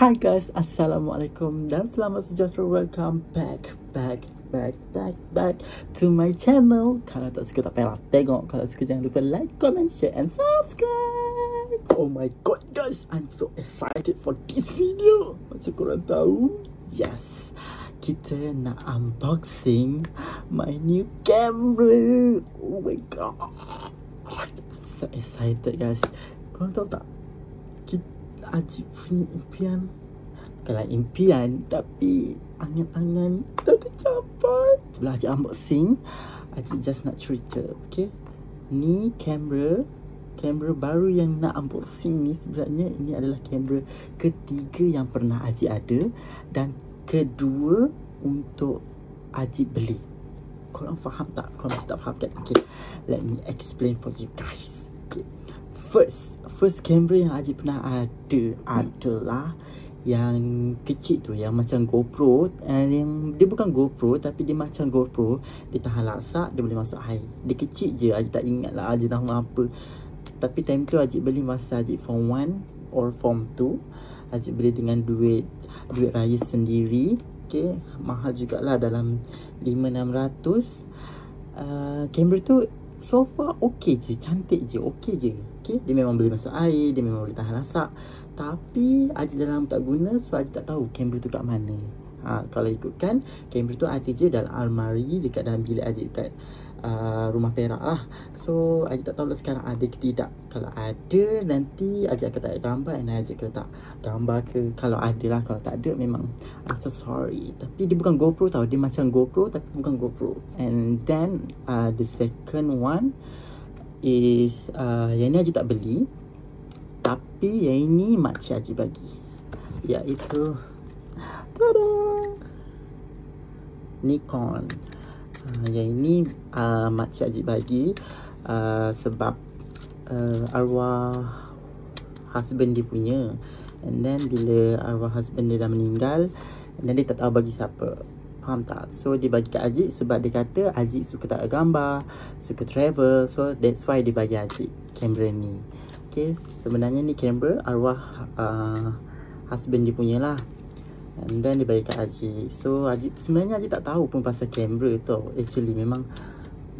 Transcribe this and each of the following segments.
Hi guys, Assalamualaikum dan selamat sejahtera. Welcome back to my channel. Kalau tak suka tak payah tengok. Kalau suka jangan lupa like, comment, share and subscribe. Oh my god guys, I'm so excited for this video. Macam korang tahu, yes, kita nak unboxing my new camera. Oh my god, I'm so excited guys. Korang tahu tak, Ajib punya impian, bukanlah impian tapi angan-angan dah tercapai. Sebelah Ajib unboxing, Ajib just nak cerita, okay? Ni kamera baru yang nak unboxing ni, sebenarnya ini adalah kamera ketiga yang pernah Ajib ada dan kedua untuk Ajib beli. Korang faham tak? Korang mesti tak faham kan? Okay, let me explain for you guys. Okay, first kamera yang Ajib pernah ada adalah yang kecil tu, yang macam GoPro. Yang dia bukan GoPro tapi dia macam GoPro. Dia tahan laksak, dia boleh masuk air. Dia kecil je, Ajib tak ingat lah Ajib nama apa. Tapi time tu Ajib beli masa Ajib form 1 or form 2. Ajib beli dengan duit raya sendiri. Okay, mahal jugalah, dalam 500-600. Kamera tu so far okey je, cantik je, okey je. Okay, dia memang boleh masuk air, dia memang boleh tahan lasak. Tapi Ajib dalam tak guna, so Ajib tak tahu kamera tu kat mana. Kalau ikutkan, kamera tu ada je dalam almari dekat dalam bilik Ajib dekat rumah Perak lah. So Ajib tak tahu lah sekarang ada ke tidak. Kalau ada, nanti Ajib akan tak gambar, dan Ajib akan tak gambar ke. Kalau ada lah, kalau tak ada memang I'm so sorry. Tapi dia bukan GoPro tau, dia macam GoPro tapi bukan GoPro. And then the second one is yang ni Ajib tak beli, tapi yang ini makcik Ajib bagi, iaitu tada, Nikon. Yang ini makcik Ajib bagi sebab arwah husband dia punya. And then bila arwah husband dia dah meninggal, and then dia tak tahu bagi siapa. Faham tak? So dia bagi kat Ajib sebab dia kata Ajib suka tak gambar, suka travel. So that's why dia bagi Ajib kamera ni. Okay, sebenarnya ni kamera arwah husband dia punya lah. And then dia bagi kat Ajib. So Ajib, sebenarnya Ajib tak tahu pun pasal kamera tu. Actually memang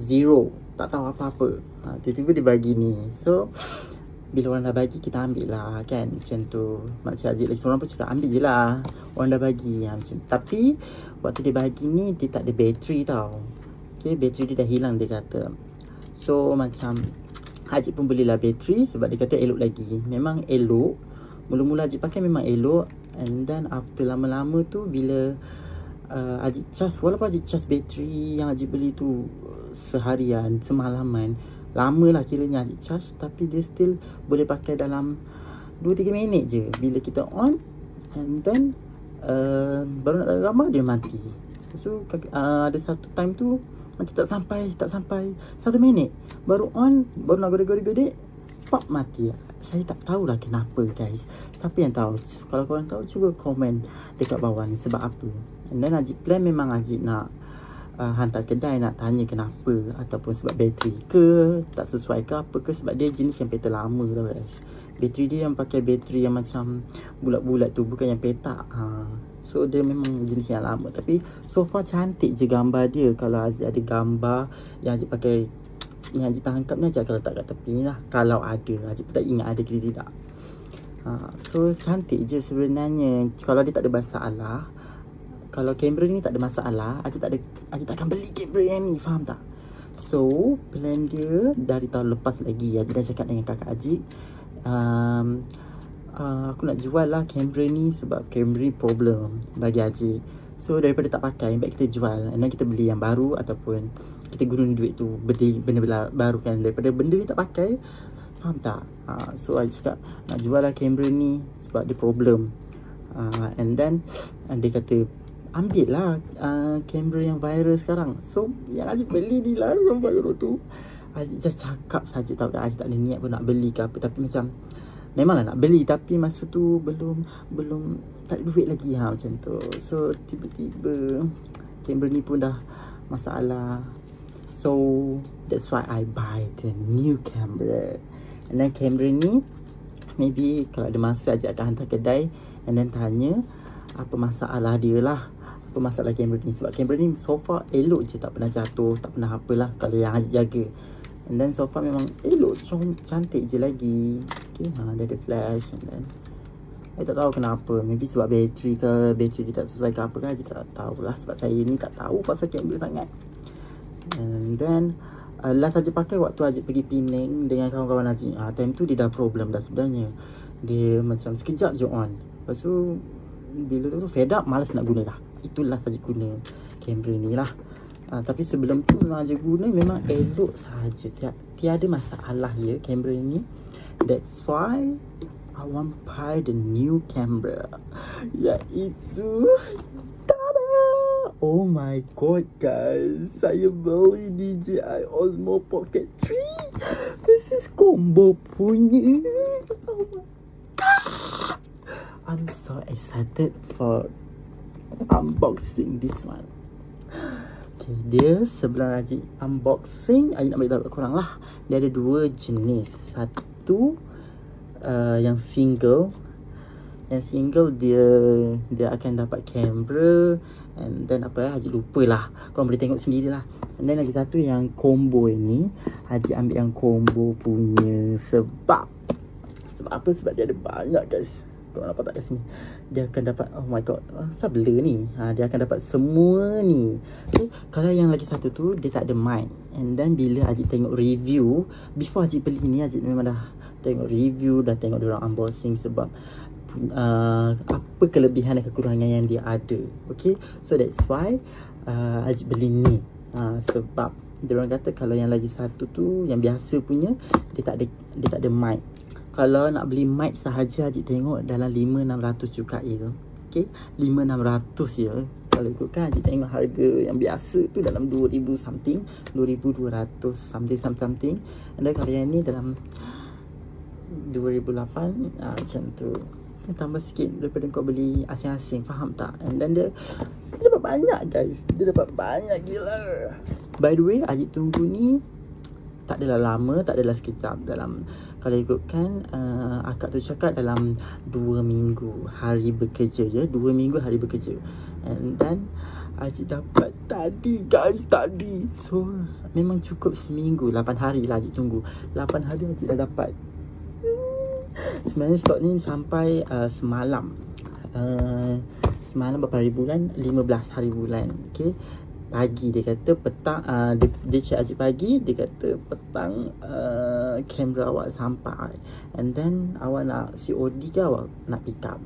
zero, tak tahu apa-apa. Tiba-tiba dia bagi ni. So bila orang dah bagi, kita ambil lah kan, macam tu. Makcik Ajib lagi seorang pun cakap ambil je lah, orang dah bagi macam. Tapi waktu dia bagi ni, dia tak ada bateri tau. Okay, bateri dia dah hilang dia kata. So macam Ajib pun belilah bateri sebab dia kata elok lagi. Memang elok, mula-mula Ajib pakai memang elok. And then after lama-lama tu, bila Ajib charge, walaupun Ajib charge bateri yang Ajib beli tu seharian, semalaman, lama lah kiranya Ajib charge, tapi dia still boleh pakai dalam 2-3 minit je. Bila kita on, and then baru nak taruh gambar, dia mati. So ada satu time tu macam tak sampai 1 minit, baru on, baru nak godek-godek, pop, mati. Saya tak tahulah kenapa guys. Siapa yang tahu? Kalau korang tahu, cuba komen dekat bawah ni sebab apa. And then Ajib plan memang Ajib nak hantar kedai, nak tanya kenapa, ataupun sebab bateri ke tak sesuai ke apa ke. Sebab dia jenis yang petak lama tau guys. Bateri dia yang pakai bateri yang macam bulat-bulat tu, bukan yang petak. So dia memang jenis yang lama. Tapi so far cantik je gambar dia. Kalau Ajib ada gambar yang Ajib pakai, yang Ajib tangkap ni, Ajib akan letak kat tepi ni lah. Kalau ada, Ajib tak ingat ada ke tidak. So cantik je sebenarnya. Kalau dia tak ada masalah, kalau kamera ni tak ada masalah, Ajib tak akan beli kamera yang ni. Faham tak? So plan dia dari tahun lepas lagi. Ajib dah cakap dengan kakak Ajib, aku nak jual lah kamera ni sebab kamera ni problem bagi Ajib. So daripada tak pakai, baik kita jual, and then kita beli yang baru, ataupun kita guna duit tu beli benda baru kan, daripada benda ni tak pakai. Faham tak? So Ajib cakap nak jual lah kamera ni sebab dia problem. And then dia kata ambil lah kamera yang viral sekarang. So yang Ajib beli ni lah yang viral tu. Ajib just cakap saja tau. Ajib tak ada niat pun nak beli ke apa. Tapi macam memanglah nak beli, tapi masa tu belum tak ada duit lagi macam tu. So tiba-tiba kamera ni pun dah masalah. So that's why I buy the new camera. And then kamera ni maybe kalau ada masa Ajib akan hantar kedai And then tanya apa masalah dia lah, apa masalah kamera ni. Sebab kamera ni so far elok je, tak pernah jatuh, tak pernah apalah kalau yang Haziq jaga. And then so far memang elok, cantik je lagi. Okay, dia ada flash. And then saya tak tahu kenapa, maybe sebab bateri ke, bateri dia tak sesuai ke apa ke, Haziq tak tahulah. Sebab saya ni tak tahu pasal kamera sangat. And then last Haziq pakai waktu Haziq pergi Penang dengan kawan-kawan Haziq. Time tu dia dah problem dah sebenarnya. Dia macam sekejap je on. Lepas tu bila tu fed up, malas nak guna dah. Itulah Haziq guna kamera ni lah. Tapi sebelum tu memang Haziq guna memang elok saja. Tiada masalah ya kamera ni. That's why I want buy the new camera. Iaitu oh my god guys, saya beli DJI Osmo Pocket 3. This is combo punya. Oh my god, I'm so excited for unboxing this one. Okay, dia sebelum Haziq unboxing, Haziq nak beritahu kat korang lah. Dia ada dua jenis. Satu yang single. Yang single dia akan dapat kamera. And then Haziq lupa lah, korang boleh tengok sendiri lah. And then lagi satu yang combo ini, Haziq ambil yang combo punya. Sebab apa? Sebab dia ada banyak guys. Korang nampak tak kat sini? Dia akan dapat, oh my god, asal blur ni? Dia akan dapat semua ni. Okay, kalau yang lagi satu tu dia tak ada mic. And then bila Haziq tengok review, before Haziq beli ni, Haziq memang dah tengok review, dah tengok diorang unboxing. Sebab apa kelebihan dan kekurangan yang dia ada. Okay, so that's why Haziq beli ni. Sebab diorang kata kalau yang lagi satu tu, yang biasa punya, dia tak ada mic. Kalau nak beli mic sahaja, Haziq tengok dalam 500-600 juga ya. Okay, 500-600 ya. Kalau ikutkan Haziq tengok harga yang biasa tu dalam 2000 something, 2200 something. And then kalau yang ni dalam 2008 macam tu. Tambah sikit daripada kau beli asing-asing, faham tak? And then dia dapat banyak guys. Dia dapat banyak gila. By the way, Haziq tunggu ni tak adalah lama, tak adalah sekejap. Dalam, kalau ikutkan akak tu cakap dalam 2 minggu hari bekerja je. 2 minggu hari bekerja. And then Haziq dapat tadi guys, tadi. So memang cukup seminggu, 8 hari lah Haziq tunggu. 8 hari Haziq dah dapat. Sebenarnya stok ni sampai semalam. Semalam berapa hari bulan? 15 hari bulan. Okay, pagi dia kata, petang dia cek Haziq pagi, dia kata petang kamera awak sampai. And then awak nak COD ke awak nak pick up?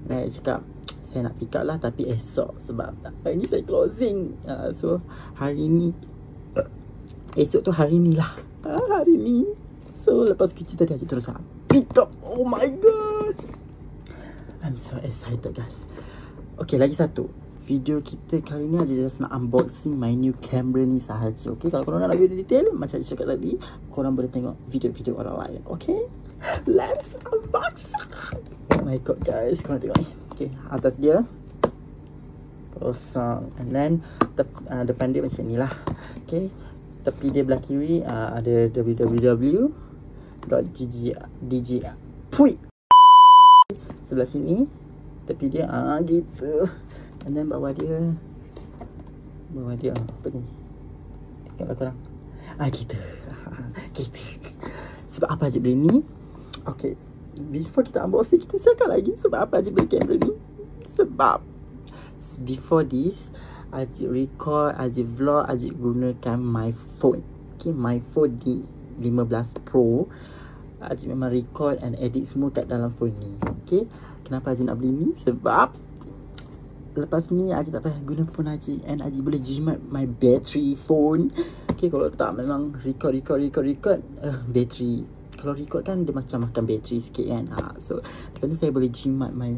Dan saya cakap saya nak pick up lah, tapi esok. Sebab hari ni saya closing. So hari ni, esok tu hari ni lah. Hari ni. So lepas kerja tadi Haziq terus pick up. Oh my god, I'm so excited guys. Okay, lagi satu video kita kali ni Haziq just nak unboxing my new camera ni sahaja. Okay, kalau korang nak video detail macam Haziq cakap tadi, korang boleh tengok video-video orang lain. Okay, let's unbox. Oh my god guys, korang tengok ni. Okay, atas dia kosong. And then depan dia macam ni lah. Okay, tepi dia belah kiri ada www.dji. Pui. Sebelah sini tepi dia gitu. And then bawah dia apa ni? Tengoklah korang. Gitu. Gitu. Sebab apa Haziq beli ni? Okay, before kita unboxing, kita cakap lagi sebab apa Haziq beli kamera ni. Sebab before this, Haziq record, Haziq vlog, Haziq gunakan my phone. Okay, my phone di 15 Pro. Haziq memang record and edit semua kat dalam phone ni. Okay, kenapa Haziq nak beli ni? Sebab lepas ni Haziq tak payah guna phone Haziq, and Haziq boleh jimat my battery phone. Okay, kalau tak memang record battery. Kalau record kan dia macam makan battery sikit kan. So lepas ni saya boleh jimat my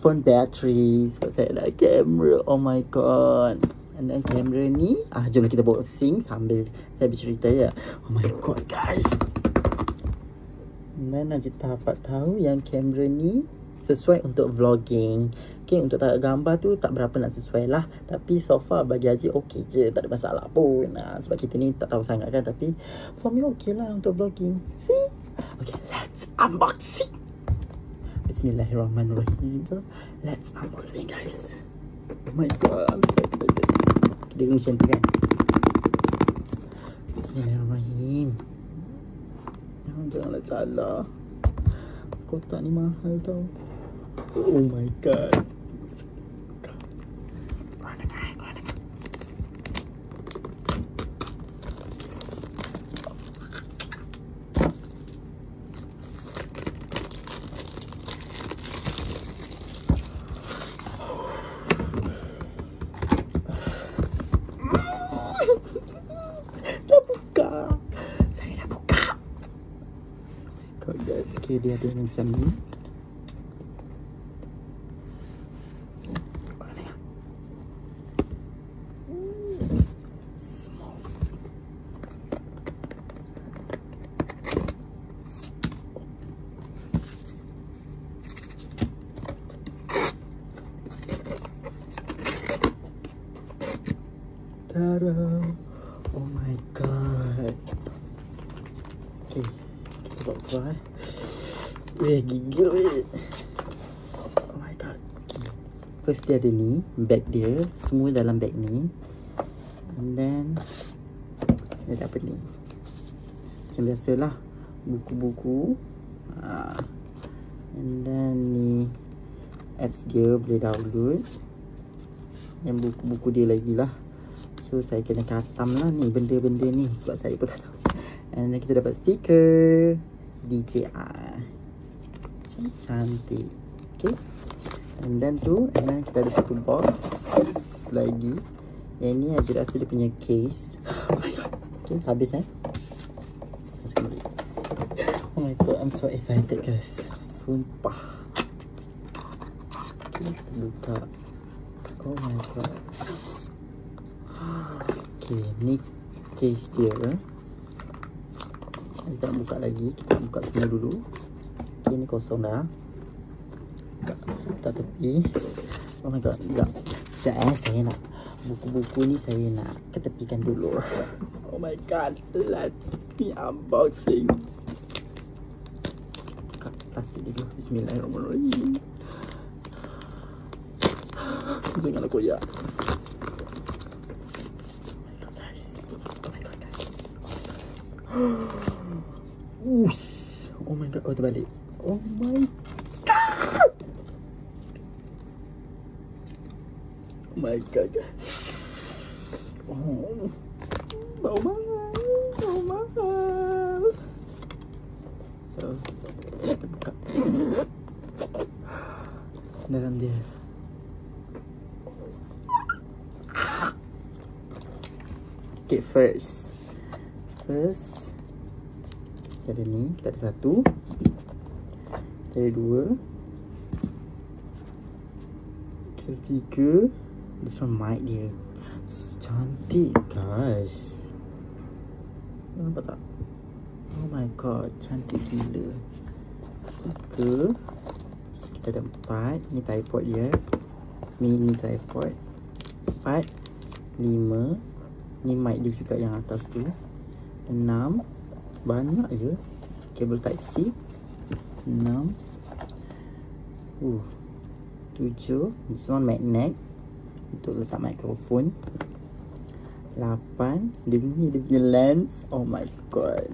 phone battery. Sebab saya ada kamera. Oh my god. And then kamera ni jomlah kita boxing sambil saya bercerita ya. Oh my god guys. Dan Haziq dapat tahu yang kamera ni sesuai untuk vlogging. Okay, untuk taruh gambar tu tak berapa nak sesuai lah. Tapi so far bagi Haziq okey je, tak ada masalah pun. Sebab kita ni tak tahu sangat kan. Tapi for me okey lah untuk vlogging. See? Okay, let's unboxing. Bismillahirrahmanirrahim. Let's unboxing, guys. Oh my god, I'm so excited. Dia macam tu kan. Bismillahirrahmanirrahim. Janganlah salah. Kotak ni mahal tau. Oh my god. Dah buka. Saya dah buka. Kau guys, okay, dia ada macam ni. Tada! Oh my god. Okay, kita buka gigil weh. Oh my god. Okay. First dia ada ni, bag dia, semua dalam bag ni. And then dia ada apa ni? Macam biasalah, buku-buku. And then ni apps dia boleh download. Yang buku-buku dia lagi lah. So saya kena katam lah ni benda-benda ni sebab saya pun tak tahu. And then kita dapat stiker DJI. Cantik. Okay. And then kita ada satu box lagi. Yang ni aja rasa dia punya case. Oh my god. Okay, habis Oh my god, I'm so excited guys. Sumpah. Okay, kita buka. Oh my god. Okay, ni case dia. Kita nak buka lagi. Kita buka semua dulu. Okay, ni kosong dah. Tak tepi. Oh my god, sekejap. Sekejap saya nak buku-buku ni saya nak ketepikan dulu. Oh my god, let's be unboxing. Buka plastik dulu. Bismillahirrahmanirrahim. Janganlah koyak. Oh my god, oh terbalik. Oh my god. Oh my god. Oh, bau mahal. So, kita buka. Dalam dia. Okay, first kita ada ni, kita ada satu, kita ada dua, kita ada tiga. This one mic dia cantik guys, nampak tak? Oh my god, cantik gila. Tiga, kita ada empat. Ni tripod dia, mini tripod. 4, 5. Ni mic dia juga yang atas tu. 6. Banyak je. Kabel type C. 6. 7. This one magnet untuk letak mikrofon. 8. Dia punya lens. Oh my god.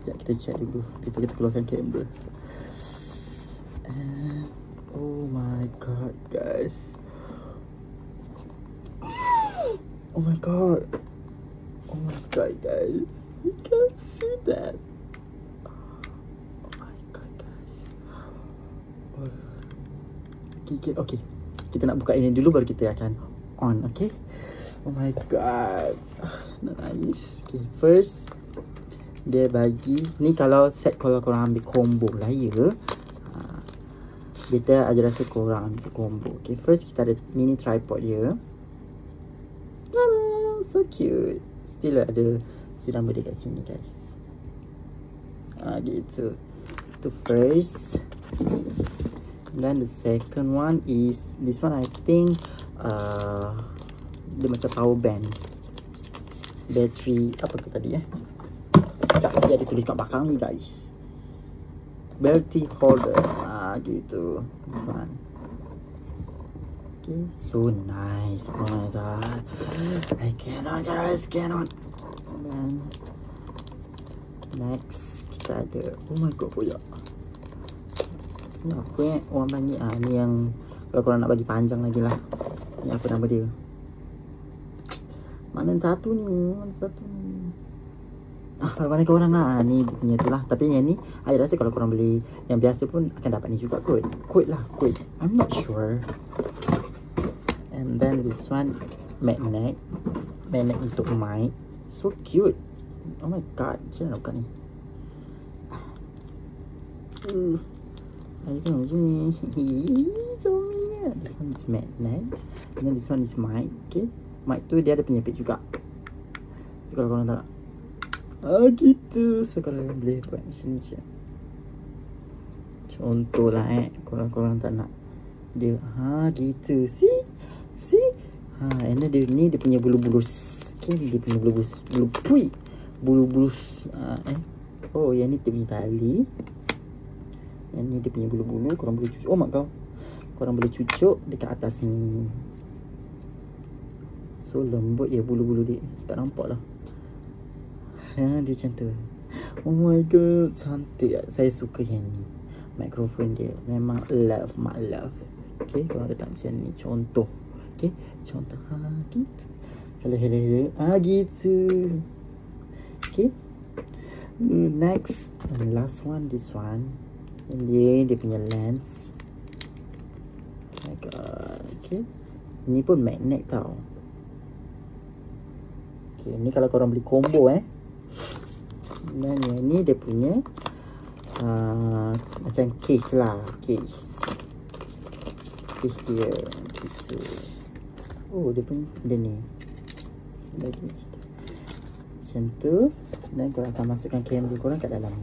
Sekejap kita check dulu. Kita keluarkan kamera. Oh my god guys. Oh my god. Oh my god guys. You can see that. Oh my god guys. Gigit. Okay, kita nak buka ini dulu baru kita akan on. Okay. Oh my god, nak nangis. Okay, first dia bagi ni, kalau korang ambil combo lah ya. Better aja rasa korang ambil combo. Okay, first kita ada mini tripod dia. So cute. Still ada siram dia kat sini guys. Gitu. Itu first. Then the second one is this one. I think dia macam power bank, battery apa tu tadi dia ada tulis kat belakang ni guys. Battery holder. gitu. This one. Okay, so nice. Oh my god, I cannot guys, cannot. And then next kita ada, oh my god, koyak. Ni apa orang panggil ni yang kalau korang nak bagi panjang lagi lah. Ni apa nama dia? Mana satu ni? Mana korang lah. Ni punya tu lah. Tapi yang ni I rasa kalau korang beli yang biasa pun akan dapat ni juga kot. Kot lah, kot. I'm not sure. And then this one magnet untuk mic. So cute. Oh my god, macam mana nak buka ni? I don't know macam ni. So yeah. This one is magnet. And then this one is mic. Okay, mic tu dia ada penyepit juga. Tapi kalau korang tak nak, gitu. So korang boleh buat macam ni je. Contoh lah korang tak nak dia gitu. See. And then dia ni dia punya bulu-bulu. Okay, dia punya bulu-bulu. Oh, yang ni dia punya tali. Yang ni dia punya bulu-bulu. Korang boleh cucuk. Oh mak kau, korang boleh cucuk dekat atas ni. So lembut je bulu-bulu dia. Tak nampak lah. Dia macam tu. Oh my god, cantik. Saya suka yang ni. Mikrofon dia memang love. Okay, korang letak macam ni. Contoh. Okay, contoh. Gitu. Hello. Gitu. Okay. Next and last one, this one. Dia punya lens. Oh my god. Okay, ni pun magnet tau. Okay, ni kalau korang beli combo dan yang ni dia punya macam case lah. Case dia gitu. Oh, dia pun ada ni bagi situ macam tu. Dan korang akan masukkan kamera korang kat dalam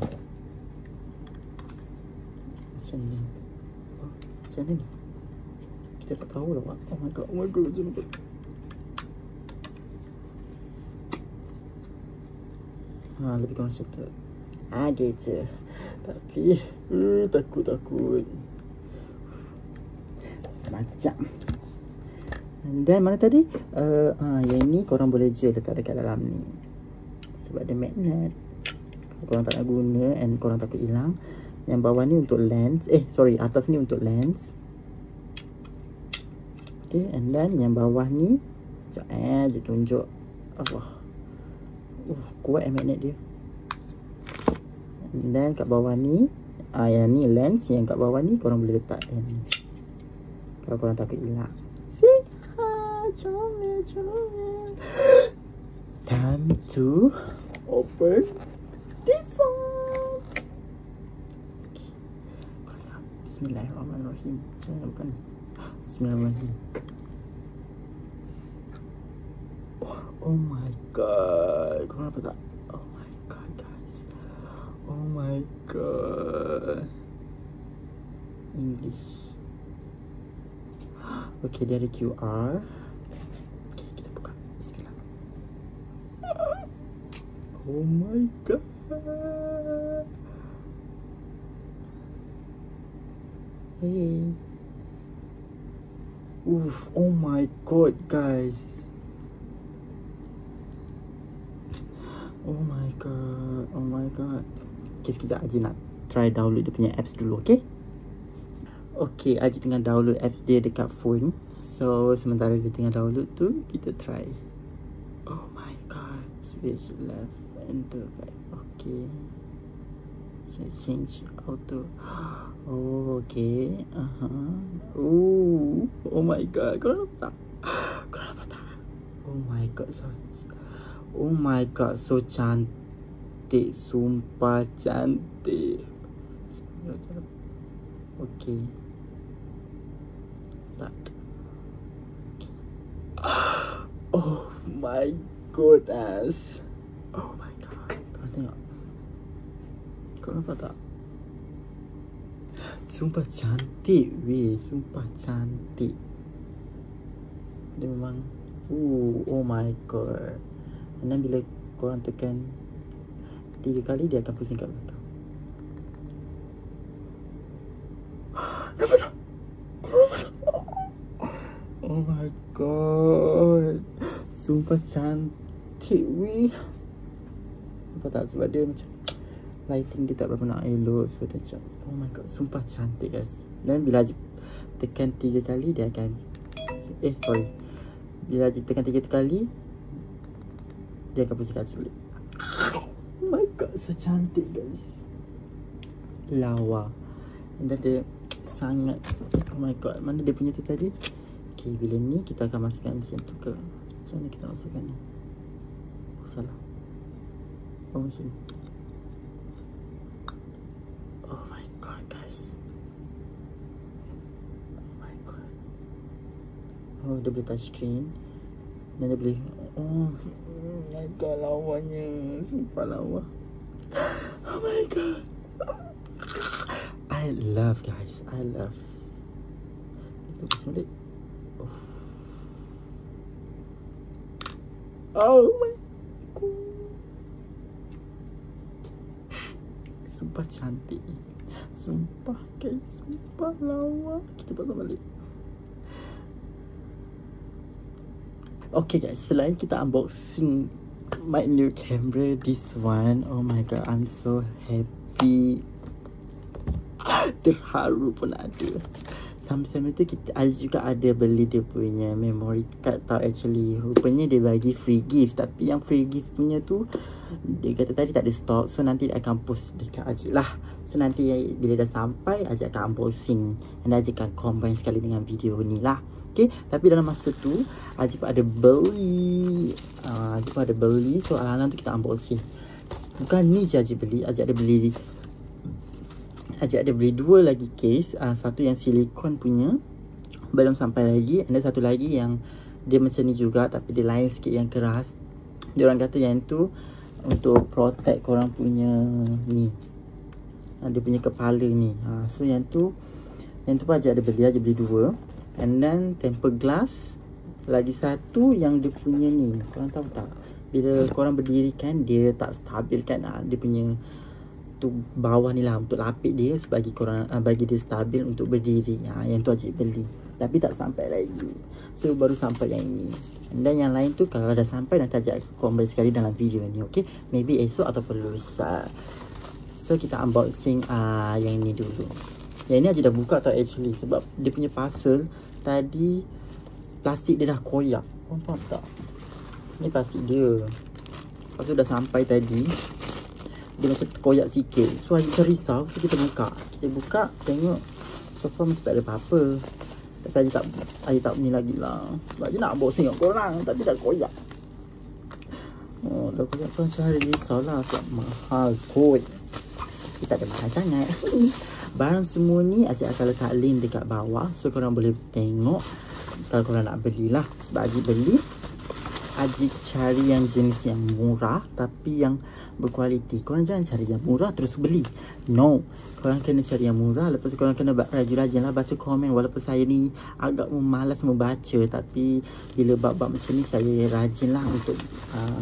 macam ni. Macam ni kita tak tahu lah. Oh my god, macam tu. Lebih kurang macam tu. Gitu. Tapi takut macam. Dan mana tadi? Yang ni korang boleh je letak dekat dalam ni. Sebab dia magnet. Kalau korang tak nak guna and korang takut hilang, yang bawah ni untuk lens. Atas ni untuk lens. Okay, and then yang bawah ni sekejap je tunjuk. Kuat magnet dia. And then kat bawah ni yang ni lens, yang kat bawah ni korang boleh letak ni kalau korang takut hilang. See? Comel. Time to open this one. Bismillahirrahmanirrahim. Bukan. Bismillahirrahmanirrahim. Oh my god. Korang nampak tak? Oh my god guys. Oh my god. English. Okay, dia ada QR. Okay, kita buka. Bismillah. Oh my god. Hey. Oh my god guys. Oh my god. Okay, sekejap Haji nak try download dia punya apps dulu, okay? Okay, Haji tengah download apps dia dekat phone. So, sementara dia tengah download tu, kita try. Oh my god. Switch left and to right. Okay. So, change auto. Oh, okay. Oh my god. Korang nampak tak? Oh my god. Oh my god. So cantik. Sumpah cantik. Okay. Start. Okay. Oh my goodness. Oh my god. Korang tengok. Korang nampak tak? Sumpah cantik weh. Sumpah cantik. Dia memang oh my god. And then bila korang tekan 3 kali, dia akan pusing kat belakang. Oh my god. Sumpah cantik weh. Apa tak, sebab dia macam lighting dia tak berapa nak elok. So dia macam, oh my god, sumpah cantik guys. Dan bila Haji tekan 3 kali, dia akan bila Haji tekan 3 kali, dia akan pusing kaca balik. Oh my god, so cantik guys. Lawa. Dan dia sangat, oh my god, mana dia punya tu tadi? Okay, bila ni kita akan masukkan mesin tu ke. Macam mana kita masukkan ni? Oh salah. Oh macam ni. Oh my god guys. Oh my god. Oh, dia boleh touch screen. Dan dia boleh, oh my god, lawanya. Sumpah lawa. Oh my god. I love guys, I love. Itu balik. Oh my god. Sumpah cantik. Sumpah guys, sumpah lawa. Kita pasang balik. Okay guys, selain kita unboxing my new camera, this one, oh my god, I'm so happy. Terharu pun ada. Sama-sama tu kita juga ada beli dia punya memory card tau. Actually rupanya dia bagi free gift, tapi yang free gift punya tu dia kata tadi tak ada stok. So nanti dia akan post dekat Ajik lah. So nanti bila dah sampai, Ajik akan unboxing dan Ajik akan combine sekali dengan video ni lah. Okay, tapi dalam masa tu Ajik pun ada beli. Ajik pun ada beli. So alang-alang tu kita unboxing. Bukan ni je Ajik beli. Ajik ada beli 2 lagi case. Satu yang silikon punya, belum sampai lagi. Ada satu lagi yang dia macam ni juga, tapi dia lain sikit, yang keras. Dia orang kata yang tu untuk protect korang punya ni, dia punya kepala ni. So yang tu pun Ajak ada beli. Ajak beli 2. And then tempered glass. Lagi satu yang dia punya ni, korang tahu tak, bila korang berdiri kan, dia tak stabil kan. Dia punya tu bawah ni lah untuk lapik dia, bagi korang, bagi dia stabil untuk berdiri. Yang tu Ajik beli, tapi tak sampai lagi. So baru sampai yang ini. Dan yang lain tu kalau dah sampai, nanti Ajak kembali sekali dalam video ni. Okay, maybe esok ataupun lusa. So kita unboxing yang ni dulu. Yang ni Ajik dah buka tau actually, sebab dia punya parcel tadi plastik dia dah koyak. Korang faham tak? Ni plastik dia. Lepas tu dah sampai tadi, dia macam terkoyak sikit. So Ajik macam risau. So kita buka tengok so far masih tak ada apa-apa. Tapi Ajik tak ni lagi lah, sebab Ajik nak unboxing kat korang, tapi dah koyak. Oh dah koyak. So macam risau lah, sebab mahal kot. Tapi tak ada mahal sangat. Barang semua ni Ajik akan letak link dekat bawah, so korang boleh tengok kalau korang nak belilah. Sebab Ajik beli, Ajik cari yang jenis yang murah tapi yang berkualiti. Korang jangan cari yang murah terus beli. No, korang kena cari yang murah. Lepas tu korang kena rajin-rajin lah baca komen. Walaupun saya ni agak malas membaca, tapi bila bab-bab macam ni saya rajin lah untuk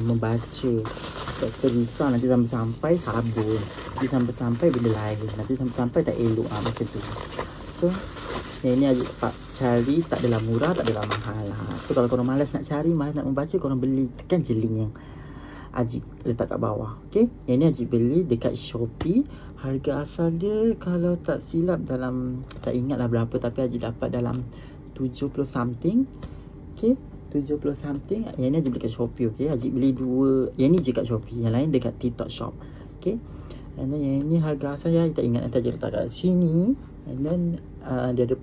membaca. Tak risau nanti sampai-sampai sabun, nanti sampai-sampai benda lain, nanti sampai-sampai tak elok macam tu. So yang ni Ajik cari, tak adalah murah, tak adalah mahal. So kalau korang malas nak cari, malas nak membaca, korang beli, tekan je link yang Ajik letak kat bawah. Okay, yang ni Ajik beli dekat Shopee. Harga asal dia kalau tak silap dalam, tak ingat lah berapa, tapi Ajik dapat dalam 70 something. Okay, 70 something. Yang ni Ajik beli kat Shopee. Okay, Ajik beli 2. Yang ni je kat Shopee, yang lain dekat TikTok Shop. Okay, and then yang ni harga asal ya, tak ingat, nanti Ajik letak kat sini. And then dia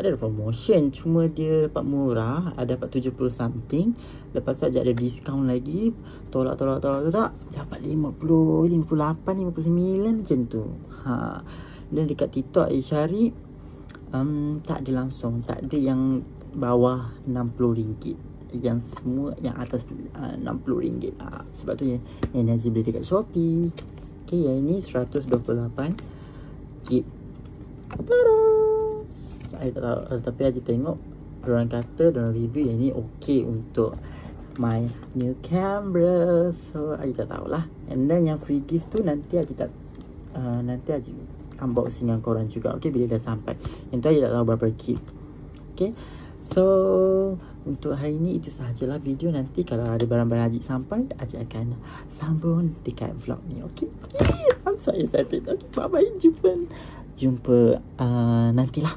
ada promotion, cuma dia dapat murah, dapat 70 something. Lepas tu Ajak ada diskaun lagi, tolak dapat 50, 58, 59 macam tu. Dan dekat TikTok Ajak cari, tak ada langsung, tak ada yang bawah RM60, yang semua yang atas RM60. Sebab tu yang ni Ajak beli dekat Shopee. Okay, yang ini 128 GB. Saya tak tahu, tapi Ajik tengok diorang kata, diorang review yang ni okay untuk my new camera. So Ajik tak tahulah. And then yang free gift tu nanti Ajik unboxing dengan korang juga. Okay, bila dah sampai. Yang tu Ajik tak tahu berapa gift. Okay, So untuk hari ni itu sahajalah video. Nanti kalau ada barang-barang Haji sampai, Haji akan sambung dekat vlog ni. Okay, I'm so excited. Okay, bye-bye. Jumpa nantilah.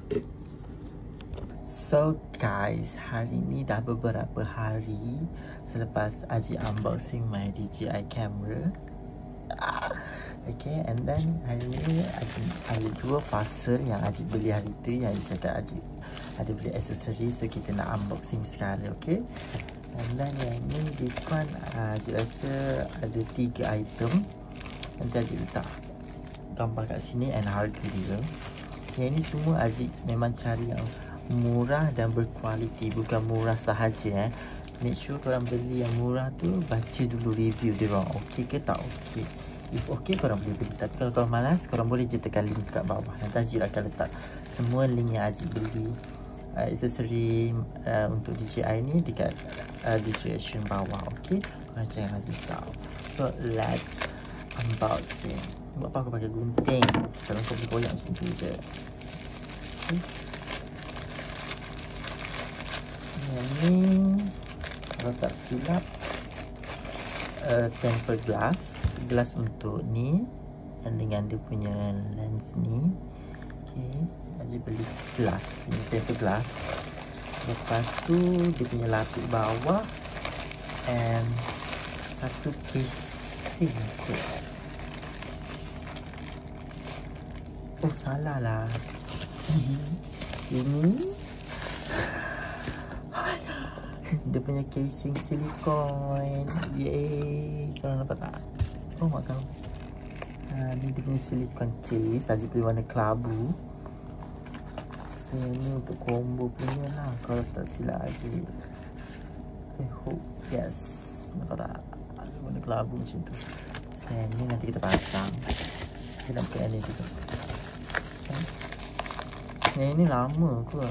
So guys, hari ni dah beberapa hari selepas Haji unboxing my DJI camera. Okay, and then hari ni ada 2 parcel yang Haji beli hari tu. Yang Haji cakap Haji ada beli aksesori, so kita nak unboxing sekali. Okay, and then yang ni, this one Haji rasa ada 3 item. Nanti Haji letak gambar kat sini and harga dia. Yang ni semua Haji memang cari yang murah dan berkualiti, bukan murah sahaja. Make sure korang beli yang murah tu, baca dulu review dia orang, okey ke tak okey. If okey, korang boleh beli. Tapi kalau korang malas, korang boleh je tekan link kat bawah. Nanti Haji akan letak semua link yang Haji beli aksesori untuk DJI ni dekat description bawah. Okey, korang jangan risau. So let's unboxing. Buat apa aku pakai gunting? Kalau kau boleh koyak macam tu je. Okay. Yang ni kalau tak silap tempered glass untuk ni, dan dengan dia punya lens ni. Okay, Haji beli glass, punya tempered glass. Lepas tu dia punya lapik bawah and satu casing kot. Oh, salah lah. Ini dia punya casing silikon. Yeay, korang nampak tak? Oh mak kau. Ni dia punya silikon case. Haji beli warna kelabu. So yang ni untuk combo punya lah, kalau tak silap Haji. I hope yes. Nampak tak? Warna kelabu macam tu. So yang ni nanti kita pasang. Kita nak pakai yang ni juga. Yang ini lama kot.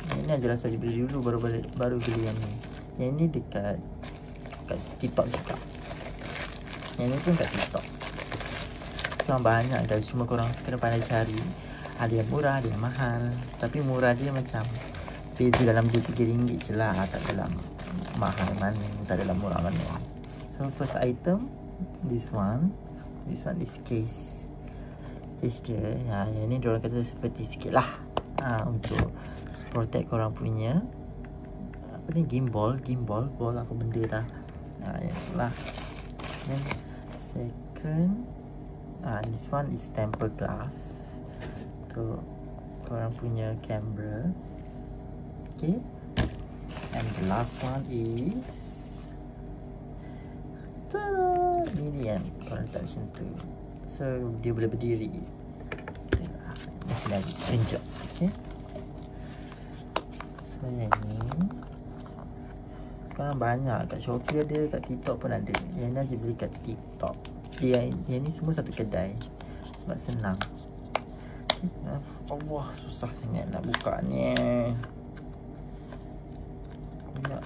Yang ini Haji rasa Haji beli dulu, baru beli yang ni. Yang ini dekat TikTok juga. Yang ni pun kat TikTok. Korang banyak guys, cuma korang kena pandai cari. Ada yang murah, ada yang mahal. Tapi murah dia macam beza dalam RM2-3 je lah. Tak dalam mahal mana, tak dalam murah mana. So first item, this one is case dia. Yang ni diorang kata seperti sikit lah, untuk protect korang punya apa ni, gimbal ball apa benda dah. Yang lah. Then second, this one is tempered glass untuk korang punya kamera. Okay, and the last one is tada, ni yang korang letak macam tu, so dia boleh berdiri. Masih lagi tunjuk. Okay, so yang ni sekarang banyak kat Shopee ada, kat TikTok pun ada. Yang ni Haji beli kat TikTok. Yang ni semua satu kedai sebab senang. Okay. Allah, susah sangat nak buka ni. Banyak.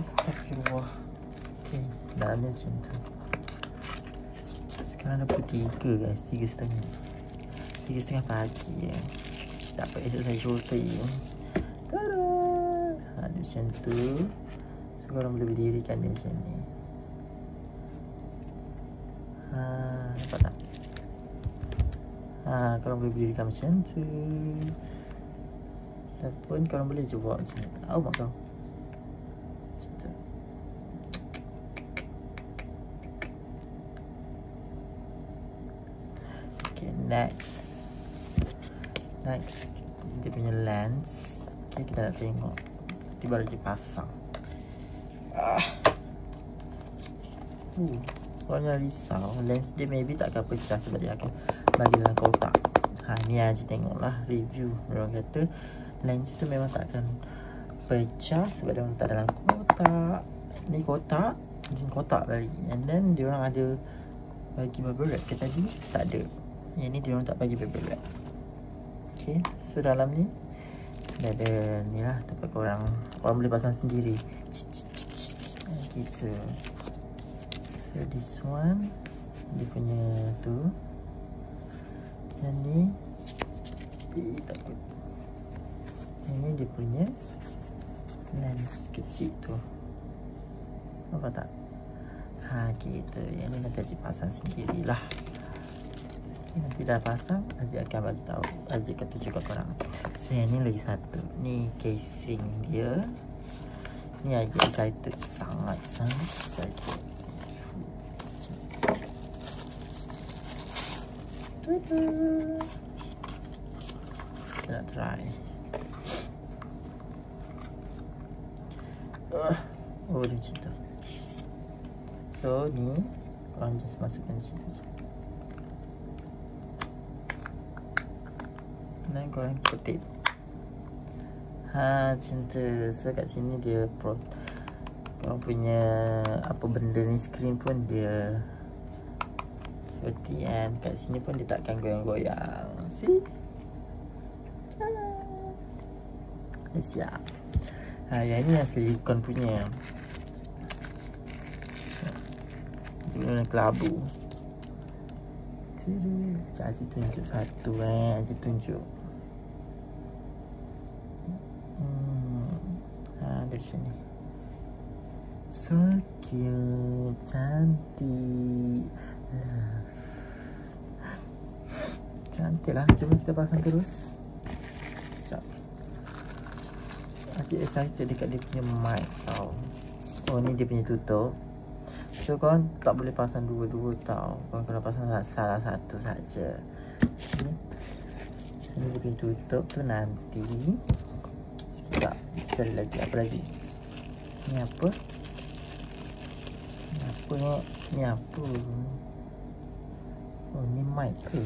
Astagfirullah. Okay, dah ada macam tu. Sekarang dah pukul 3 guys, 3:30 pagi ya. Dapat esok saya shooting. Tada! Ada macam tu. So korang boleh berdirikan dia macam ni. Nampak tak? Korang boleh berdirikan macam tu. Ataupun korang boleh je buat macam ni. Oh mak kau. Macam tu. Okay, next dia punya lens. Okay, kita nak tengok. Nanti baru kita pasang. Korang jangan risau, lens dia maybe tak akan pecah sebab dia akan bagi dalam kotak. Ni Haji tengoklah review. Orang kata lens tu memang tak akan pecah sebab dia orang letak dalam kotak. Ni kotak lagi. And then dia orang ada bagi bubble wrap ke tadi? Tak ada. Yang ni dia orang tak bagi bubble wrap. Okay, so dalam ni dah ada ni lah tempat korang boleh pasang sendiri gitu. So this one dia punya tu. Yang ni takut. Ini dia punya lens kecil tu. Nampak tak? Gitu. Yang ni nanti Haji pasang sendirilah. Nanti dah pasang, Haji akan bagi tahu. Haji akan tunjuk kat korang. So yang ni lagi satu. Ni casing dia. Ni Haji excited, sangat excited. Kita nak try. Oh, dia macam tu. So ni korang just masukkan macam tu je. Dan korang kutip. Macam tu. So kat sini dia korang punya apa benda ni, skrin pun dia seperti kan. Kat sini pun dia takkan goyang-goyang. See? Dah siap. Yang ni yang silikon punya. Macam mana kelabu. Haji tunjuk satu Haji tunjuk. Dari sini. So cute. Cantik. Cantik lah. Jom kita pasang terus. Sekejap. Haji excited dekat dia punya mic tau. Oh ni dia punya tutup. So korang tak boleh pasang dua-dua tau. Korang kena pasang salah satu saja. Sini dia punya tutup tu nanti. Sekejap. Cari lagi. Apa lagi? Ni apa? Ni apa ni? Ni apa? Oh ni mic ke?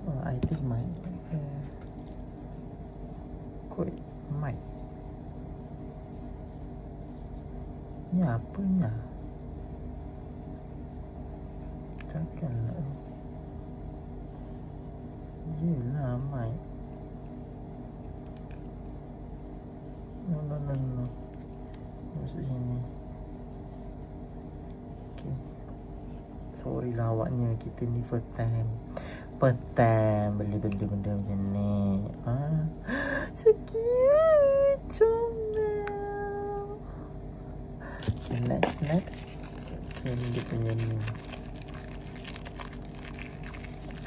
Oh I think mic. Kot mic. Ni apanya? Takkanlah. Yelah mic. No. Masuk sini. Okay. Sorry lah awaknya. Kita ni first time beli-beli benda macam ni. So cute. Comel. Okay, next. Ini dia punya ni.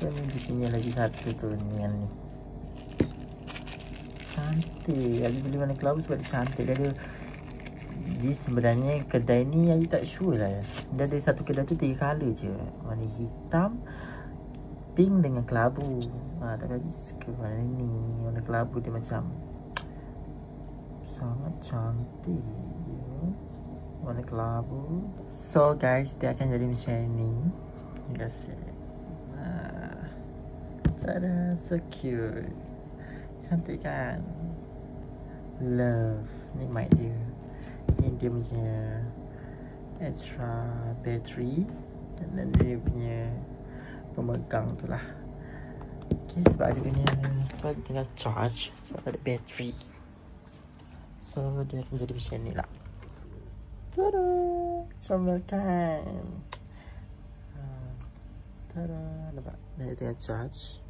Ini dia punya lagi satu tu ni yang ni. Cantik. Haji beli warna kelabu sebab dia cantik. Dia sebenarnya kedai ni Haji tak sure lah. Dia ada satu kedai tu 3 colour je. Warna hitam, pink dengan kelabu. Tapi Haji suka warna ni. Warna kelabu dia macam sangat cantik. Warna kelabu. So guys, dia akan jadi macam ni. Terima kasih. Tada, so cute. Cantik kan? Love. Ni mic dia. Ni dia punya extra battery. Dan dia punya pemegang tu lah. Okay, sebab Haji punya tu tinggal charge. Sebab tak ada battery. So dia akan jadi macam ni lah. Tada. Comel kan? Tada. Nampak? Dia tinggal charge.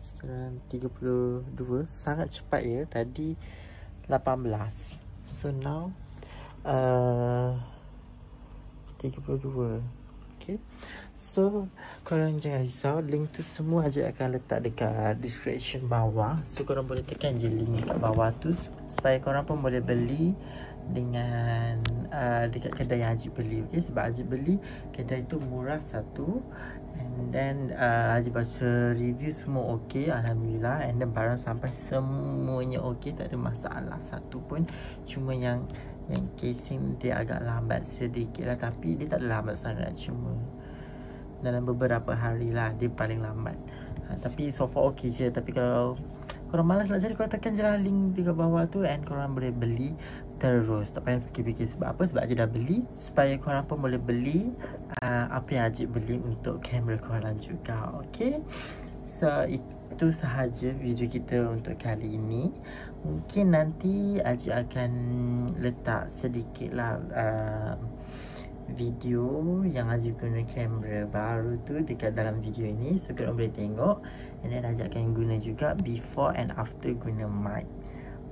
Sekarang 32. Sangat cepat ya. Tadi 18. So now 32. Okay. So korang jangan risau. Link tu semua Haji akan letak dekat description bawah. So korang boleh tekan je link kat bawah tu, supaya korang pun boleh beli dengan dekat kedai yang Haji beli. Okay. Sebab Haji beli kedai tu murah satu. And then Haji baca review semua okey, alhamdulillah. And then barang sampai semuanya okey, tak ada masalah satu pun. Cuma yang casing dia agak lambat sedikit lah. Tapi dia tak ada lambat sangat, cuma dalam beberapa hari lah dia paling lambat. Tapi so far okey je. Tapi kalau korang malas nak cari, korang tekan je lah link di bawah tu. And korang boleh beli terus. Tak payah fikir-fikir sebab apa. Sebab Haji dah beli, supaya korang pun boleh beli apa yang Haji beli untuk kamera korang juga. Okay. So itu sahaja video kita untuk kali ini. Mungkin nanti Haji akan letak sedikit lah video yang Haji guna kamera baru tu dekat dalam video ni, so korang boleh tengok. And then Haji akan guna juga before and after guna mic.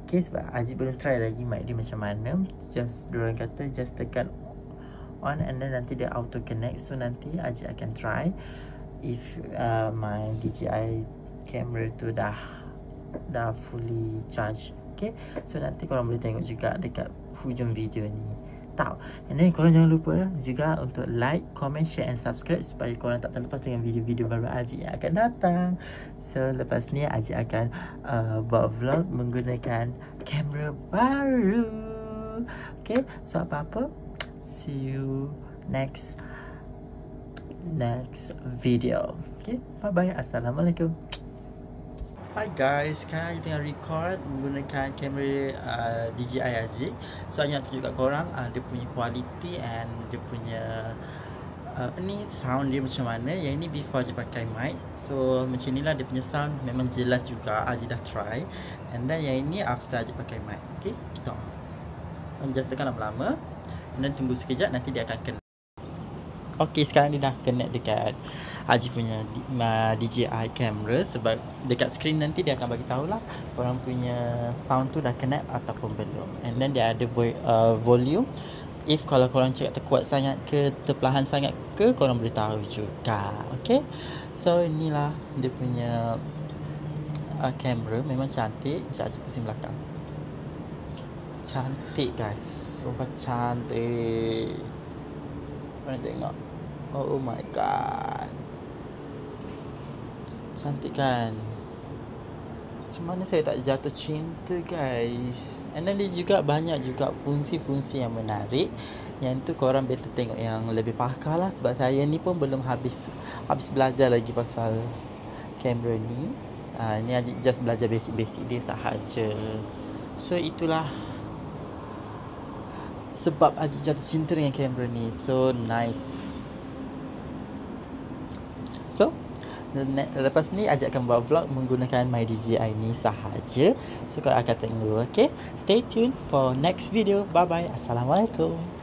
Okay, sebab Haji belum try lagi mic dia macam mana. Just diorang kata just tekan on and then nanti dia auto connect. So nanti Haji akan try if my DJI camera tu dah fully charge. Okay, so nanti korang boleh tengok juga dekat hujung video ni. And then korang jangan lupa juga untuk like, comment, share and subscribe supaya korang tak terlepas dengan video-video baru Haji yang akan datang. So lepas ni Haji akan buat vlog menggunakan kamera baru. Okay, so apa-apa, see you next video. Okay, bye bye, assalamualaikum. Hi guys, sekarang Haji tengah record menggunakan kamera DJI Haji. So Haji nak tunjuk kat korang dia punya quality and dia punya sound dia macam mana. Yang ini before Haji pakai mic. So macam inilah dia punya sound, memang jelas juga. Haji dah try. And then yang ini after Haji pakai mic. Okay, kita just tekan lama-lama and then tunggu sekejap, nanti dia akan kena. Okay, sekarang dia dah connect dekat Haji punya DJI camera. Sebab dekat screen nanti dia akan bagi tahulah korang punya sound tu dah connect ataupun belum. And then dia ada volume. If kalau korang cakap terkuat sangat ke, terperlahan sangat ke, korang boleh tahu juga. Okay, so inilah dia punya kamera. Memang cantik. Sekejap Haji pusing belakang. Cantik guys, sumpah cantik. Korang tengok. Oh my god, cantik kan? Macam mana saya tak jatuh cinta guys. And then dia juga banyak juga fungsi-fungsi yang menarik. Yang tu korang better tengok yang lebih pakar lah. Sebab saya ni pun belum habis belajar lagi pasal kamera ni. Ni just belajar basic-basic dia sahaja. So itulah sebab Haji jatuh cinta dengan kamera ni. So nice. So lepas ni Haji akan buat vlog menggunakan my DJI ni sahaja. So korang akan tengok. Okay, stay tuned for next video. Bye bye, assalamualaikum.